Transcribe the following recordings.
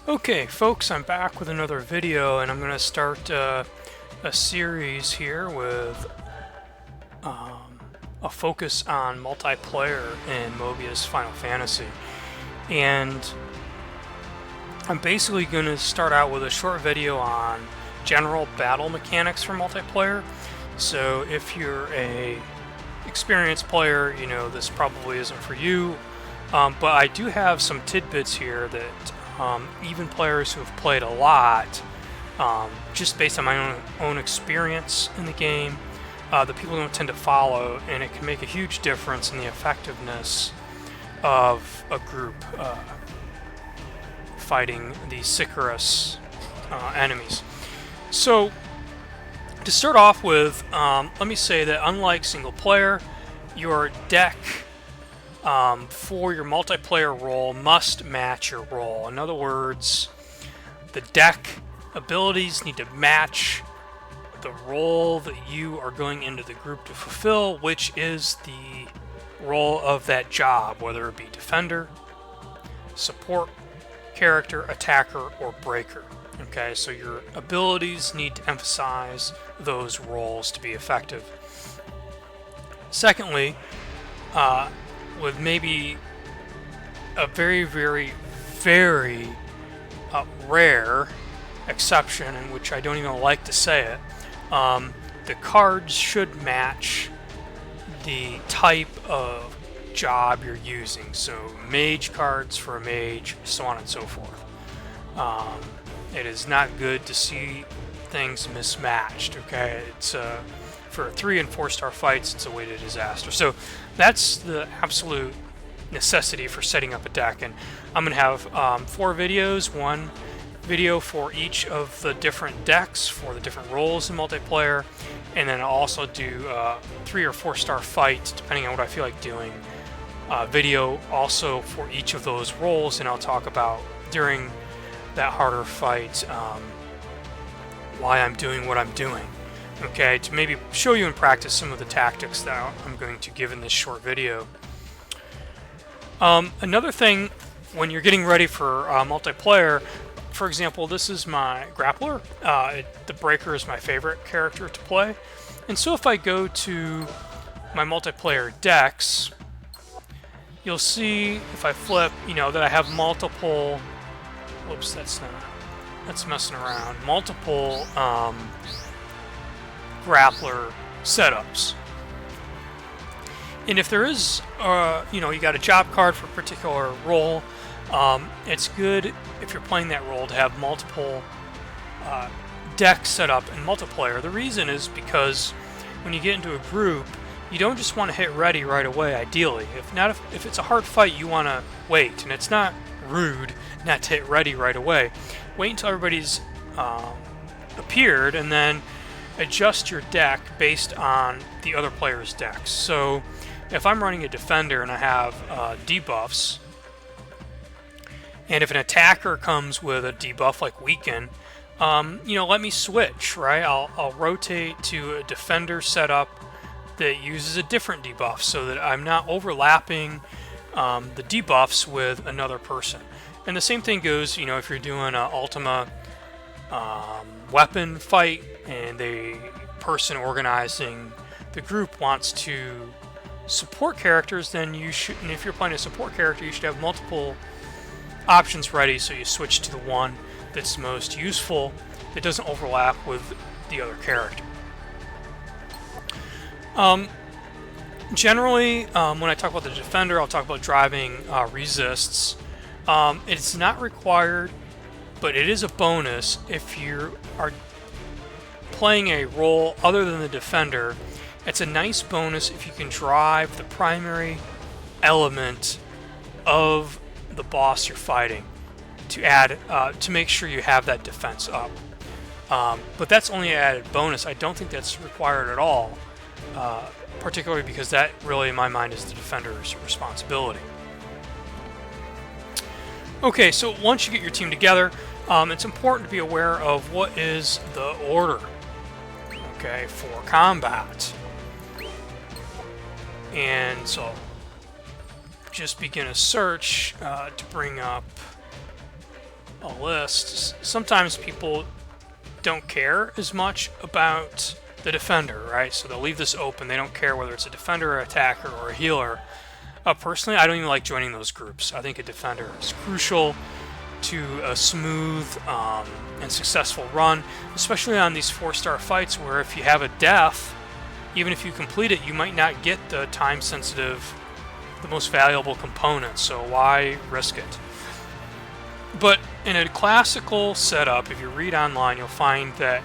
Okay, folks, I'm back with another video, and I'm going to start a series here with a focus on multiplayer in Mobius Final Fantasy. And I'm basically going to start out with a short video on general battle mechanics for multiplayer. So if you're a experienced player, you know this probably isn't for you, but I do have some tidbits here that even players who have played a lot, just based on my own experience in the game, the people don't tend to follow, and it can make a huge difference in the effectiveness of a group fighting the Sicarus enemies. So to start off with, let me say that unlike single player, your deck for your multiplayer role must match your role. In other words, the deck abilities need to match the role that you are going into the group to fulfill, which is the role of that job, whether it be defender, support character, attacker, or breaker. Okay, so your abilities need to emphasize those roles to be effective. Secondly, with maybe a very, very, very rare exception, in which I don't even like to say it, the cards should match the type of job you're using. So mage cards for a mage, so on and so forth. It is not good to see things mismatched, okay? It's for 3- and 4-star fights, it's a way to disaster. So that's the absolute necessity for setting up a deck, and I'm going to have 4 videos, one video for each of the different decks for the different roles in multiplayer, and then I'll also do 3- or 4-star fights depending on what I feel like doing. Video also for each of those roles, and I'll talk about during that harder fight why I'm doing what I'm doing. Okay, to maybe show you in practice some of the tactics that I'm going to give in this short video. Another thing, when you're getting ready for multiplayer, for example, this is my grappler. The breaker is my favorite character to play. And so if I go to my multiplayer decks, you'll see if I flip, that I have multiple, whoops, that's messing around, multiple grappler setups. And if there is, you got a job card for a particular role, it's good if you're playing that role to have multiple decks set up in multiplayer. The reason is because when you get into a group, you don't just want to hit ready right away, ideally. If it's a hard fight, you want to wait, and it's not rude not to hit ready right away. Wait until everybody's appeared, and then adjust your deck based on the other player's decks. So if I'm running a defender and I have debuffs, and if an attacker comes with a debuff like weaken, let me switch, right? I'll rotate to a defender setup that uses a different debuff so that I'm not overlapping the debuffs with another person. And the same thing goes, if you're doing an Ultima weapon fight and the person organizing the group wants to support characters, then you should, and if you're playing a support character, you should have multiple options ready, so you switch to the one that's most useful, that doesn't overlap with the other character. Generally, when I talk about the defender, I'll talk about driving resists. It's not required, but it is a bonus if you are playing a role other than the defender. It's a nice bonus if you can drive the primary element of the boss you're fighting to add to make sure you have that defense up. But that's only an added bonus. I don't think that's required at all, particularly because that really, in my mind, is the defender's responsibility. Okay, so once you get your team together, it's important to be aware of what is the order, okay, for combat. And so just begin a search to bring up a list, sometimes people don't care as much about the defender, right? So they'll leave this open. They don't care whether it's a defender, or attacker, or a healer. Personally, I don't even like joining those groups. I think a defender is crucial to a smooth and successful run, especially on these 4-star fights where if you have a death, even if you complete it, you might not get the time-sensitive, the most valuable component, so why risk it? But in a classical setup, if you read online, you'll find that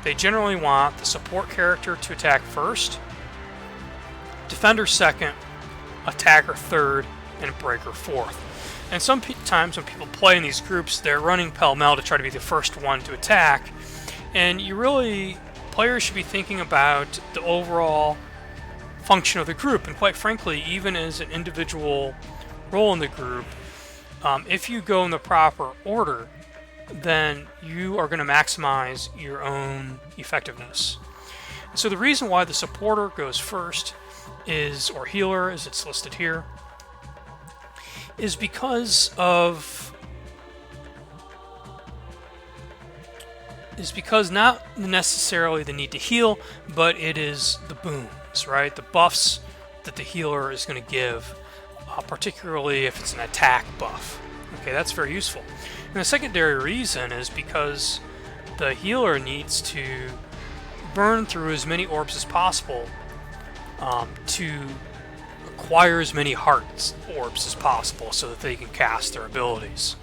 they generally want the support character to attack first, defender second, attacker third, and breaker fourth. And sometimes when people play in these groups, they're running pell-mell to try to be the first one to attack, and players should be thinking about the overall function of the group, and quite frankly, even as an individual role in the group, if you go in the proper order, then you are going to maximize your own effectiveness. So the reason why the supporter goes first or healer, as it's listed here, is because not necessarily the need to heal, but it is the boons, right? The buffs that the healer is going to give, particularly if it's an attack buff. Okay, that's very useful. And the secondary reason is because the healer needs to burn through as many orbs as possible to acquire as many heart orbs as possible so that they can cast their abilities.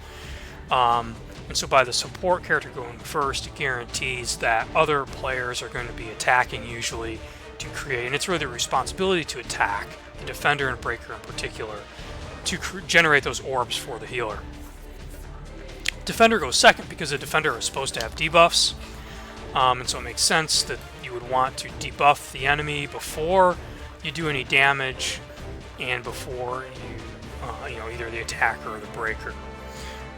And so by the support character going first, it guarantees that other players are going to be attacking usually to create, and it's really the responsibility to attack, the defender and breaker in particular, to generate those orbs for the healer. Defender goes second because the defender is supposed to have debuffs, and so it makes sense that you would want to debuff the enemy before you do any damage and before you either the attacker or the breaker.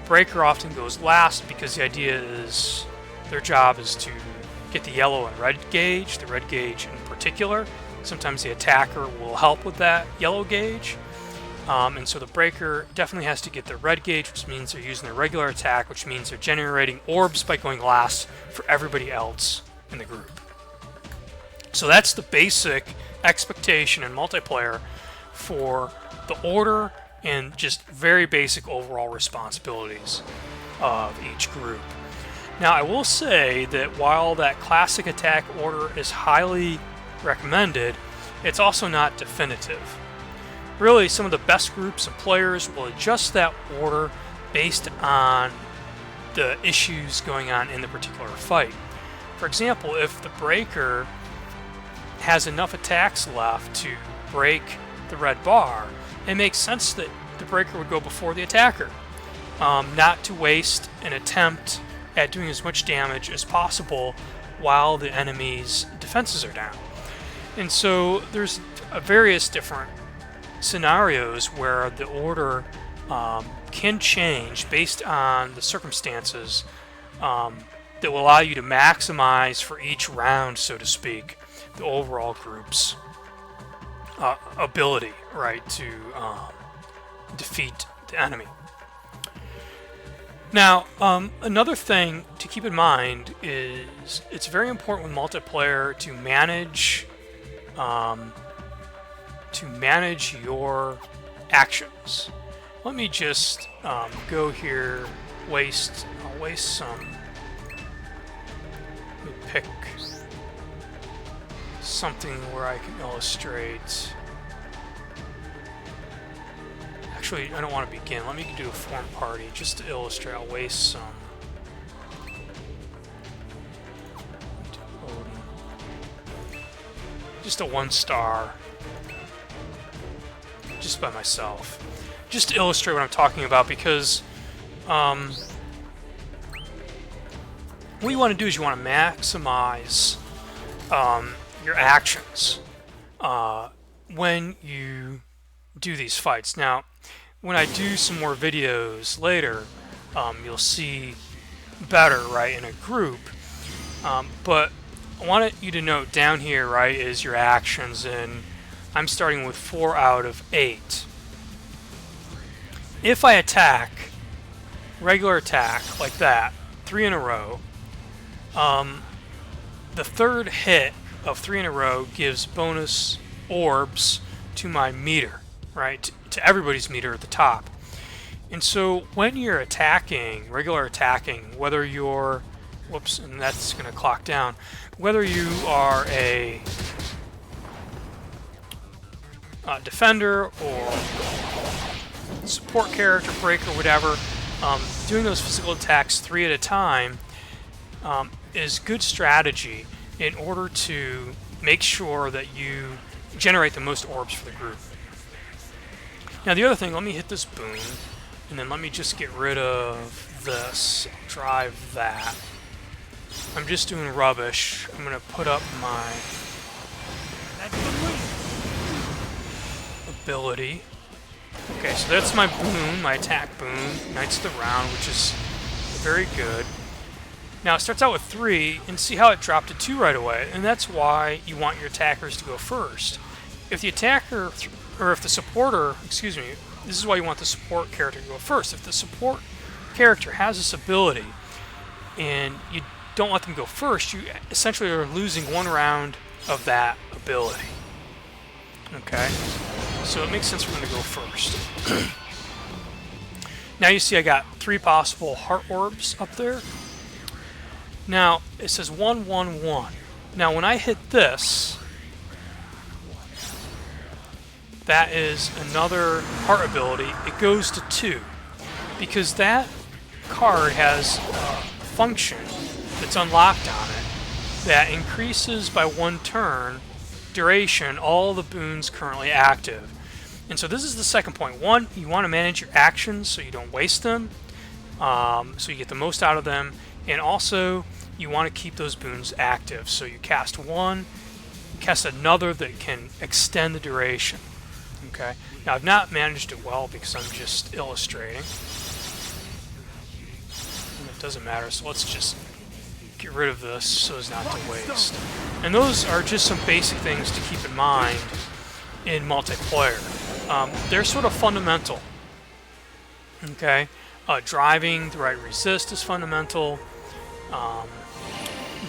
Breaker often goes last because the idea is their job is to get the yellow and red gauge, the red gauge in particular. Sometimes the attacker will help with that yellow gauge. And so the breaker definitely has to get the red gauge, which means they're using their regular attack, which means they're generating orbs by going last for everybody else in the group. So that's the basic expectation in multiplayer for the order and just very basic overall responsibilities of each group. Now, I will say that while that classic attack order is highly recommended, it's also not definitive. Really, some of the best groups of players will adjust that order based on the issues going on in the particular fight. For example, if the breaker has enough attacks left to break the red bar, it makes sense that the breaker would go before the attacker, not to waste an attempt at doing as much damage as possible while the enemy's defenses are down. And so there's various different scenarios where the order can change based on the circumstances that will allow you to maximize for each round, so to speak, the overall group's ability, right, to defeat the enemy. Now, another thing to keep in mind is it's very important with multiplayer to manage your actions. Let me just go here, I'll waste some. Let me pick something where I can illustrate. Actually, I don't want to begin. Let me do a form party just to illustrate. I'll waste some. Just a 1-star. Just by myself. Just to illustrate what I'm talking about, because what you want to do is you want to maximize your actions when you do these fights. Now, when I do some more videos later, you'll see better, right, in a group. But I want you to note down here, right, is your actions, and I'm starting with 4 out of 8. If I attack regular attack, like that, 3 in a row, the third hit of 3 in a row gives bonus orbs to my meter, right? To everybody's meter at the top. And so when you're attacking, regular attacking, whether you're, whoops, and that's going to clock down, whether you are a defender or support character, breaker, whatever, doing those physical attacks 3 at a time is good strategy in order to make sure that you generate the most orbs for the group. Now the other thing, let me hit this boon, and then let me just get rid of this, drive that. I'm just doing rubbish. I'm going to put up my ability. Okay, so that's my boon, my attack boon, Knights of the Round, which is very good. Now it starts out with 3, and see how it dropped to 2 right away, and that's why you want your attackers to go first. If the attacker, or if the supporter, excuse me, this is why you want the support character to go first. If the support character has this ability, and you don't let them go first, you essentially are losing 1 round of that ability. Okay? So it makes sense for them to go first. Now you see I got 3 possible heart orbs up there. Now it says 1, 1, 1. Now when I hit this, that is another heart ability. It goes to 2 because that card has a function that's unlocked on it that increases by 1 turn duration all the boons currently active. And so this is the second point. 1, you want to manage your actions so you don't waste them, so you get the most out of them, and also you want to keep those boons active. So you cast 1, cast another that can extend the duration. Okay. Now I've not managed it well because I'm just illustrating, and it doesn't matter. So let's just get rid of this so as not to waste. And those are just some basic things to keep in mind in multiplayer. They're sort of fundamental. Okay, driving the right resist is fundamental,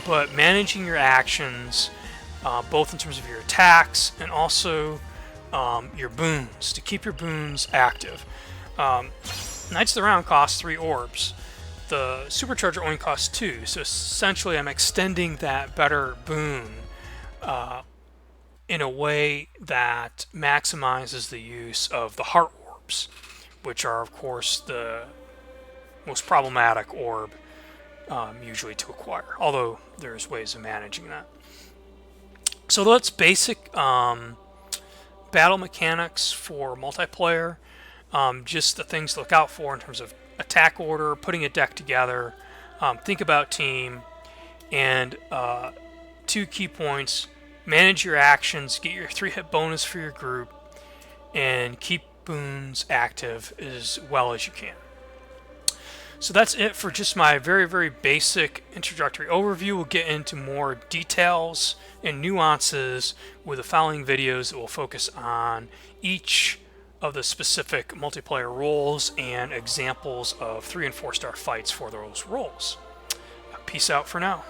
but managing your actions, both in terms of your attacks and also your boons, to keep your boons active. Knights of the Round costs 3 orbs. The Supercharger only costs 2, so essentially I'm extending that better boon in a way that maximizes the use of the heart orbs, which are of course the most problematic orb usually to acquire, although there's ways of managing that. So that's basic battle mechanics for multiplayer, just the things to look out for in terms of attack order, putting a deck together, think about team, and 2 key points: manage your actions, get your 3-hit bonus for your group, and keep boons active as well as you can. So that's it for just my very, very basic introductory overview. We'll get into more details and nuances with the following videos that will focus on each of the specific multiplayer roles and examples of 3- and 4-star fights for those roles. Peace out for now.